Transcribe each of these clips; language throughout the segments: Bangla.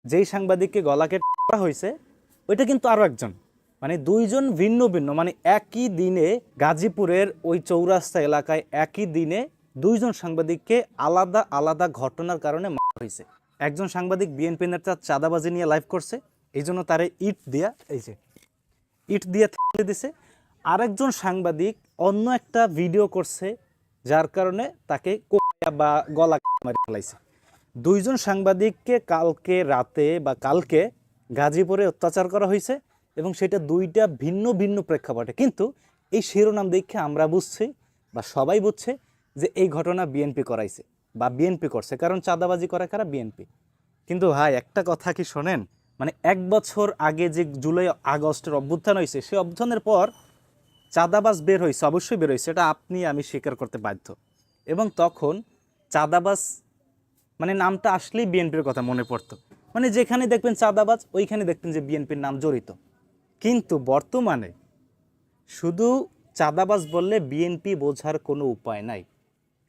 যেই সাংবাদিককে গলা কেটে করা হয়েছে ওইটা কিন্তু আরও একজন, মানে দুইজন ভিন্ন ভিন্ন, মানে একই দিনে গাজীপুরের ওই চৌরাস্তা এলাকায় একই দিনে দুইজন সাংবাদিককে আলাদা আলাদা ঘটনার কারণে মারা হয়েছে। একজন সাংবাদিক বিএনপি নেতা চাঁদাবাজি নিয়ে লাইভ করছে, এই জন্য তারে ইট দিয়া, এই যে ইট দিয়ে থেলে দিছে। আরেকজন সাংবাদিক অন্য একটা ভিডিও করছে যার কারণে তাকে কোপায়া বা গলা মারি ফেলাইছে। দুইজন সাংবাদিককে কালকে রাতে বা কালকে গাজীপুরে অত্যাচার করা হয়েছে এবং সেটা দুইটা ভিন্ন ভিন্ন প্রেক্ষাপটে। কিন্তু এই শিরোনাম দেখে আমরা বুঝছি বা সবাই বুঝছে যে এই ঘটনা বিএনপি করাইছে বা বিএনপি করছে, কারণ চাঁদাবাজি করে কারা? বিএনপি। কিন্তু ভাই একটা কথা কি শোনেন, মানে 1 বছর আগে যে জুলাই আগস্টের অভ্যুত্থান হয়েছে, সেই অভ্যুত্থানের পর চাঁদাবাজ বের হয়েছে, অবশ্যই বের হয়েছে, এটা আপনি আমি স্বীকার করতে বাধ্য। এবং তখন চাঁদাবাজ মানে নামটা আসলেই বিএনপির কথা মনে পড়তো, মানে যেখানে দেখবেন চাঁদাবাজ ওইখানে দেখবেন যে বিএনপির নাম জড়িত। কিন্তু বর্তমানে শুধু চাঁদাবাজ বললে বিএনপি বোঝার কোনো উপায় নাই।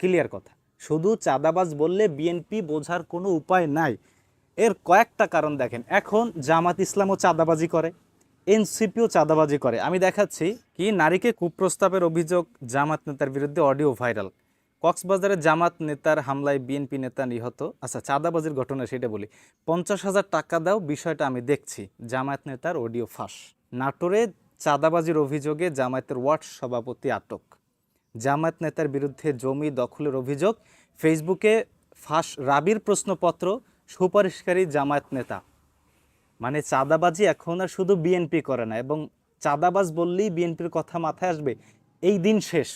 ক্লিয়ার কথা, শুধু চাঁদাবাজ বললে বিএনপি বোঝার কোনো উপায় নাই। এর কয়েকটা কারণ দেখেন, এখন জামাত ইসলামও চাঁদাবাজি করে, এনসিপিও চাঁদাবাজি করে। আমি দেখাচ্ছি কি, নারীকে কুপ্রস্তাবের অভিযোগ জামাত নেতার বিরুদ্ধে অডিও ভাইরাল। কক্সবাজারে জামাত নেতার হামলায় বিএনপি নেতা নিহত। আচ্ছা, চাঁদাবাজির ঘটনা সেটা বলি। 50,000 টাকা দাও, বিষয়টা আমি দেখছি। জামায়াত নেতার অডিও ফাঁস। নাটোরে চাঁদাবাজির অভিযোগে জামায়াতের ওয়ার্ড সভাপতি আটক। জামায়াত নেতার বিরুদ্ধে জমি দখলের অভিযোগ। ফেসবুকে ফাঁস রাবির প্রশ্নপত্র, সুপারিশকারী জামায়াত নেতা। মানে চাঁদাবাজি এখন আর শুধু বিএনপি করে না, এবং চাঁদাবাজ বললেই বিএনপির কথা মাথায় আসবে, এই দিন শেষ।